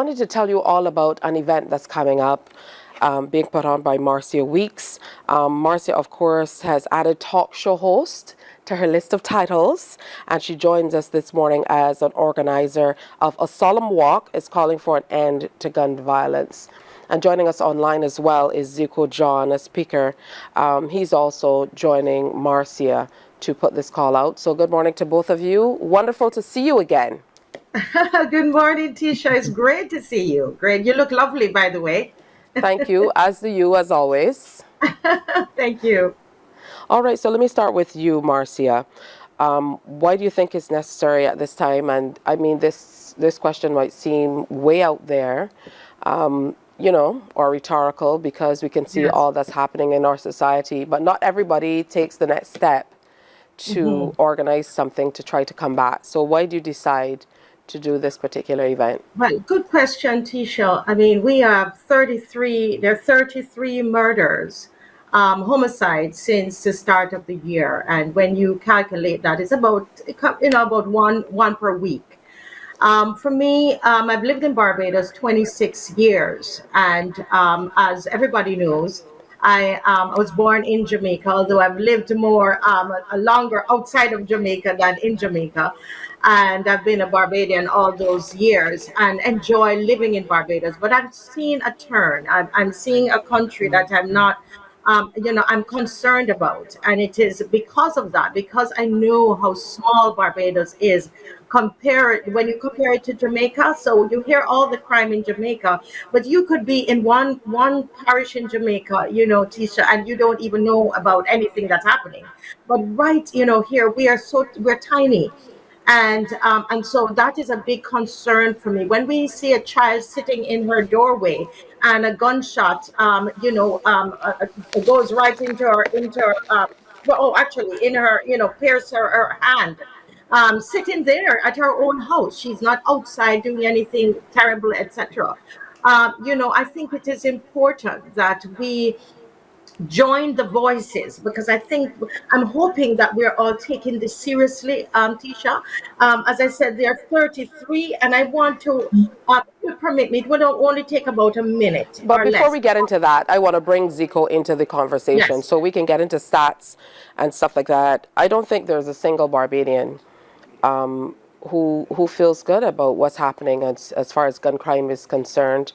wanted to tell you all about an event that's coming up, being put on by MARCIA Weeks. MARCIA, of course, has added talk show host to her list of titles, and she joins us this morning as an organizer of A Solemn Walk is calling for an end to gun violence. And joining us online as well is ZICO John, a speaker. He's also joining MARCIA to put this call out. So good morning to both of you. Wonderful to see you again. Good morning, Tisha. It's great to see you. Great. You look lovely, by the way. Thank you, as do you, as always. Thank you. All right, so let me start with you, Marcia. Why do you think it's necessary at this time? And I mean, this question might seem way out there, or rhetorical, because we can see all that's happening in our society, but not everybody takes the next step to organize something to try to combat. So why do you decide to do this particular event? Well, good question, Tisha. I mean, we have 33, there are 33 murders, homicides since the start of the year. And when you calculate that, it's about, about one per week. For me, I've lived in Barbados 26 years. And as everybody knows, I was born in Jamaica, although I've lived more longer outside of Jamaica than in Jamaica. And I've been a Barbadian all those years and enjoy living in Barbados. But I've seen a turn. I'm seeing a country that I'm not, I'm concerned about. And it is because of that, because I know how small Barbados is when you compare it to Jamaica. So you hear all the crime in Jamaica, but you could be in one parish in Jamaica, Tisha, and you don't even know about anything that's happening. But right, here we're tiny. And so that is a big concern for me. When we see a child sitting in her doorway and a gunshot, goes right actually in her, pierce her hand. Sitting there at her own house, she's not outside doing anything terrible, etc. I think it is important that we join the voices, because I'm hoping that we're all taking this seriously, Tisha. As I said, there are 33, and I want to, permit me, it will only take about a minute. But or before less. we get into that, I want to bring ZICO into the conversation so we can get into stats and stuff like that. I don't think there's a single Barbadian who feels good about what's happening as far as gun crime is concerned.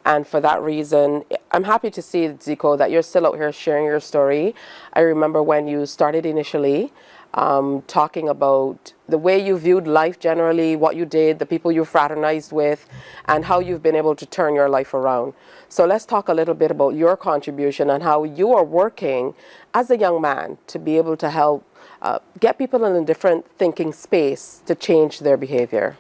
And for that reason, I'm happy to see, ZICO, that you're still out here sharing your story. I remember when you started initially talking about the way you viewed life generally, what you did, the people you fraternized with, and how you've been able to turn your life around. So let's talk a little bit about your contribution and how you are working as a young man to be able to help get people in a different thinking space to change their behavior.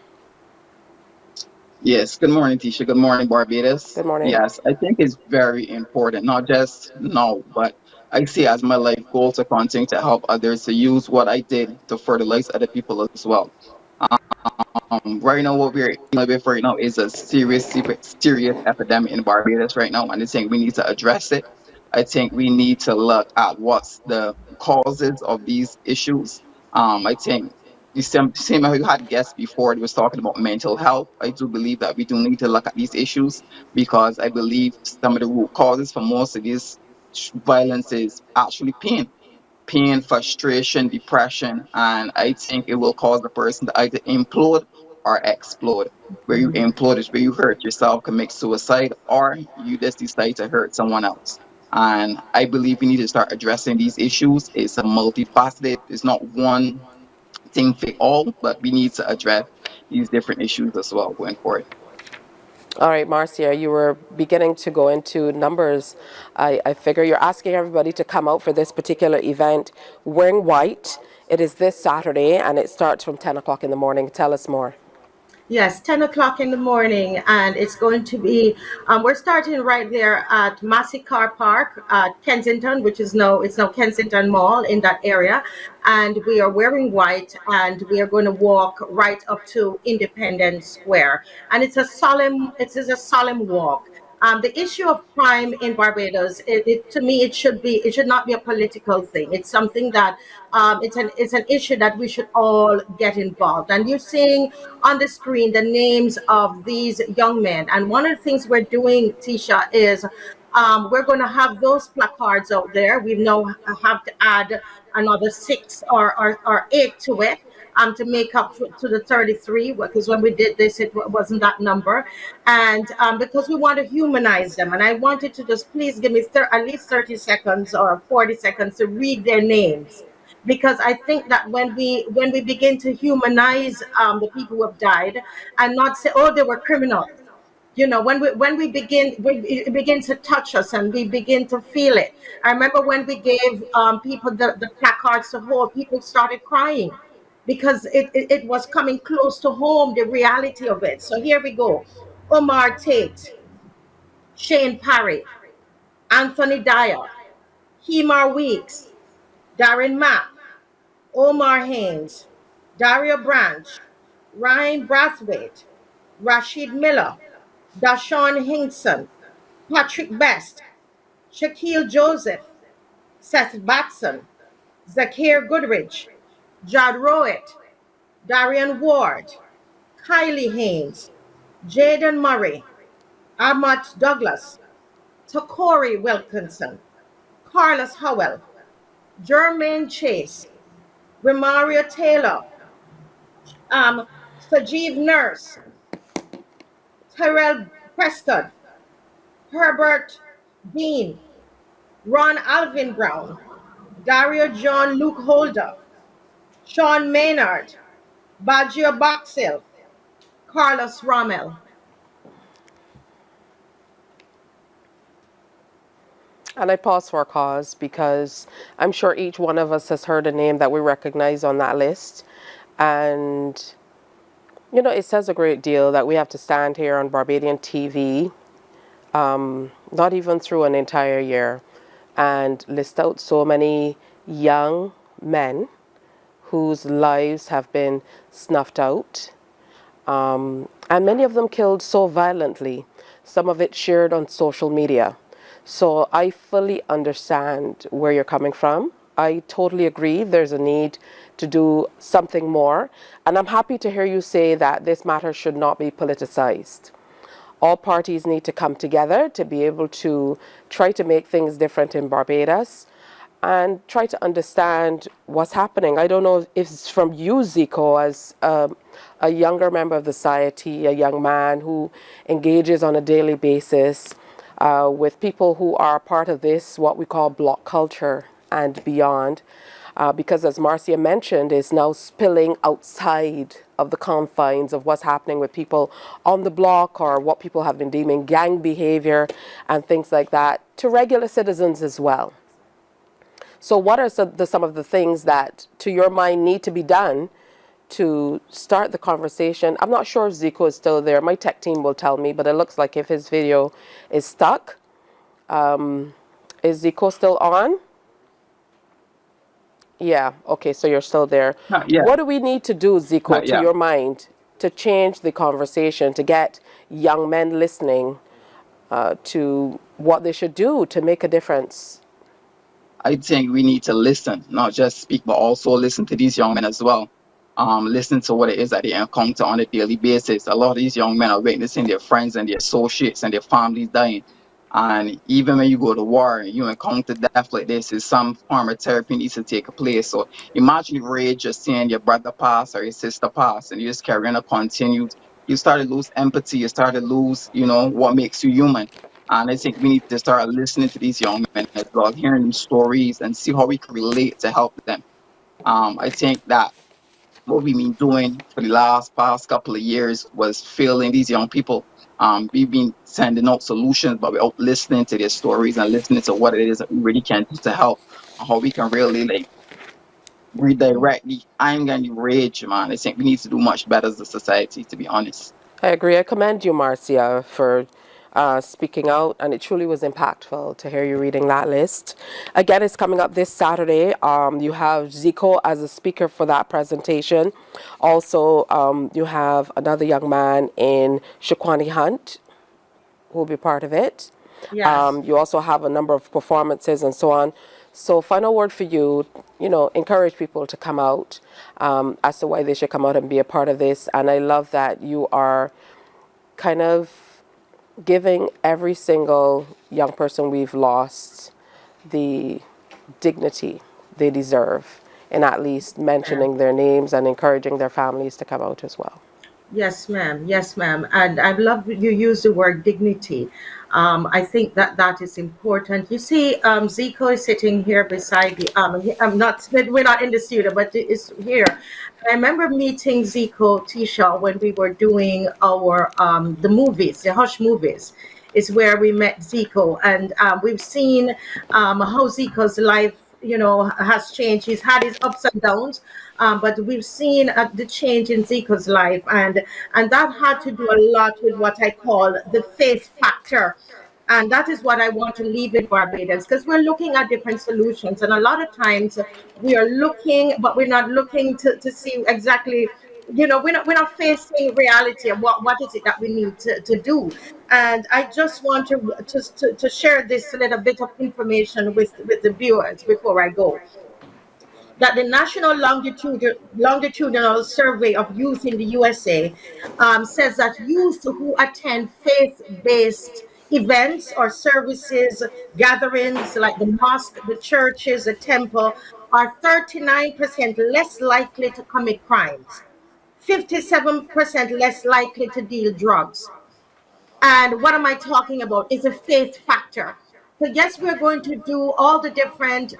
Yes, good morning, Tisha. Good morning, Barbados. Good morning. Yes, I think it's very important, not just now, but I see as my life goal to continue to help others to use what I did to fertilize other people as well. Right now, what we're dealing with right now is a serious epidemic in Barbados right now, and I think we need to address it. I think we need to look at what's the causes of these issues. I think the same how you had guests before, it was talking about mental health. I do believe that we do need to look at these issues, because I believe some of the root causes for most of this violence is actually pain, frustration, depression, and I think it will cause the person to either implode or explode. Where you implode is where you hurt yourself, commit suicide, or you just decide to hurt someone else. And I believe we need to start addressing these issues. It's a multifaceted, it's not one thing fit all, but we need to address these different issues as well going forward. All right, Marcia, you were beginning to go into numbers. I figure you're asking everybody to come out for this particular event wearing white. It is this Saturday, and it starts from 10 o'clock in the morning. Tell us more. Yes, 10 o'clock in the morning, and it's going to be, we're starting right there at Massey Car Park at Kensington, it's now Kensington Mall in that area. And we are wearing white, and we are going to walk right up to Independence Square. And it is a solemn walk. The issue of crime in Barbados, to me, it should not be a political thing. It's something that it's an issue that we should all get involved. And you're seeing on the screen the names of these young men. And one of the things we're doing, Tisha, is we're going to have those placards out there. We now have to add another six or eight to it, to make up to the 33, because when we did this, it wasn't that number. And because we want to humanize them. And I wanted to just please give me at least 30 seconds or 40 seconds to read their names. Because I think that when we begin to humanize the people who have died and not say, oh, they were criminals, when we begin, it begins to touch us and we begin to feel it. I remember when we gave people the placards to hold, people started crying because it was coming close to home, the reality of it. So here we go. Omar Tate, Shane Parry, Anthony Dyer, Hemar Weeks, Darren Mapp, Omar Haynes, Dario Branch, Ryan Brathwaite, Rashid Miller, Dashawn Hinkson, Patrick Best, Shaquille Joseph, Seth Batson, Zakir Goodrich, Judd Rowett, Darian Ward, Kylie Haynes, Jaden Murray, Amat Douglas, Takori Wilkinson, Carlos Howell, Jermaine Chase, Remario Taylor, Sajeev Nurse, Tyrell Prescott, Herbert Dean, Ron Alvin Brown, Dario John Luke Holder, Sean Maynard, Baggio Boxell, Carlos Rommel. And I pause for a cause because I'm sure each one of us has heard a name that we recognize on that list. And, it says a great deal that we have to stand here on Barbadian TV, not even through an entire year, and list out so many young men whose lives have been snuffed out, and many of them killed so violently, some of it shared on social media. So I fully understand where you're coming from. I totally agree there's a need to do something more, and I'm happy to hear you say that this matter should not be politicized. All parties need to come together to be able to try to make things different in Barbados and try to understand what's happening. I don't know if it's from you, ZICO, as a younger member of the society, a young man who engages on a daily basis with people who are part of this, what we call block culture and beyond. Because as Marcia mentioned, is now spilling outside of the confines of what's happening with people on the block or what people have been deeming gang behavior and things like that to regular citizens as well. So what are some of the things that, to your mind, need to be done to start the conversation? I'm not sure if ZICO is still there. My tech team will tell me, but it looks like if his video is stuck. Is ZICO still on? Yeah, okay, so you're still there. Yeah. What do we need to do, ZICO, to Yeah. your mind, to change the conversation, to get young men listening to what they should do to make a difference? I think we need to listen, not just speak, but also listen to these young men as well. Listen to what it is that they encounter on a daily basis. A lot of these young men are witnessing their friends and their associates and their families dying. And even when you go to war and you encounter death like this, is some form of therapy needs to take place. So imagine the rage just seeing your brother pass or your sister pass, and you just carry on continued. You start to lose empathy. You start to lose, what makes you human. And I think we need to start listening to these young men as well, hearing them stories and see how we can relate to help them. I think that what we've been doing for the past couple of years was failing these young people. We've been sending out solutions, but without listening to their stories and listening to what it is that we really can do to help, and how we can really redirect the anger and the rage, man. I think we need to do much better as a society, to be honest. I agree. I commend you, Marcia, for speaking out, and it truly was impactful to hear you reading that list. Again, it's coming up this Saturday. You have ZICO as a speaker for that presentation. Also, you have another young man in Shaquani Hunt, who will be part of it. Yes. You also have a number of performances and so on. So final word for you, encourage people to come out as to why they should come out and be a part of this. And I love that you are kind of giving every single young person we've lost the dignity they deserve, and at least mentioning their names and encouraging their families to come out as well. Yes, ma'am. Yes, ma'am. And I love you use the word dignity. I think that that is important. You see, Zico is sitting here beside me. I'm not. We're not in the studio, but it's here. I remember meeting Zico Tisha when we were doing our the movies, the Hush movies. Is where we met Zico, and we've seen how Zico's life, has changed. He's had his ups and downs, but we've seen the change in Zico's life, and that had to do a lot with what I call the faith factor. And that is what I want to leave with Barbados, because we're looking at different solutions. And a lot of times we are looking, but we're not looking to see exactly, we're not facing reality of what is it that we need to do. And I just want to share this little bit of information with the viewers before I go, that the National Longitudinal Survey of Youth in the USA says that youth who attend faith-based events or services, gatherings like the mosque, the churches, the temple, are 39% less likely to commit crimes, 57% less likely to deal drugs. And what am I talking about? Is a faith factor. So yes, we're going to do all the different,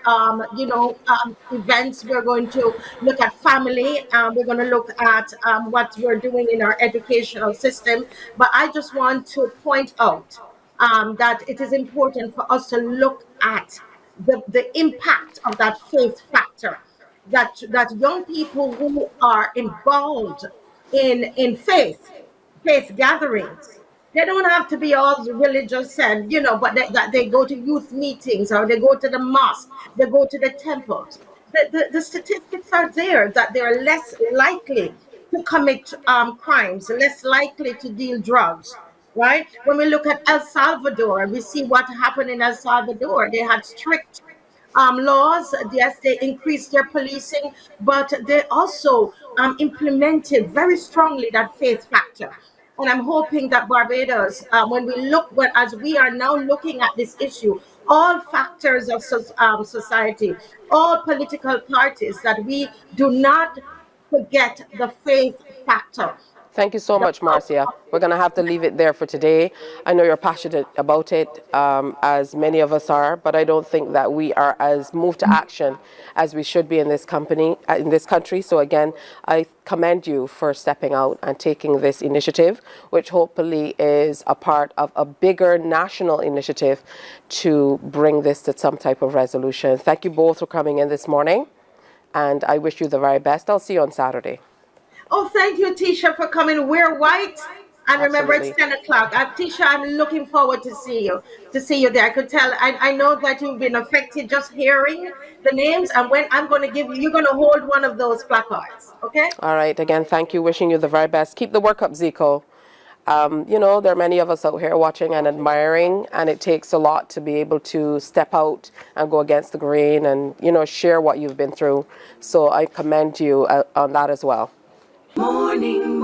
events. We're going to look at family. We're going to look at what we're doing in our educational system. But I just want to point out that it is important for us to look at the impact of that faith factor. That young people who are involved in faith gatherings, they don't have to be all religious and but that they go to youth meetings, or they go to the mosque, they go to the temples. The statistics are there that they are less likely to commit crimes, less likely to deal drugs, right? When we look at El Salvador, we see what happened in El Salvador. They had strict laws. Yes, they increased their policing, but they also implemented very strongly that faith factor. And I'm hoping that Barbados, as we are now looking at this issue, all factors of society, all political parties, that we do not forget the faith factor. Thank you so much, Marcia. We're going to have to leave it there for today. I know you're passionate about it, as many of us are, but I don't think that we are as moved to action as we should be in this country. So again, I commend you for stepping out and taking this initiative, which hopefully is a part of a bigger national initiative to bring this to some type of resolution. Thank you both for coming in this morning, and I wish you the very best. I'll see you on Saturday. Oh, thank you, Tisha, for coming. Wear white. And remember, it's Absolutely. 10 o'clock. Tisha, I'm looking forward to see you there. I could tell, I know that you've been affected just hearing the names. And when I'm going to give you, you're going to hold one of those placards. Okay? All right. Again, thank you. Wishing you the very best. Keep the work up, Zico. There are many of us out here watching and admiring, and it takes a lot to be able to step out and go against the grain and, share what you've been through. So I commend you on that as well. Morning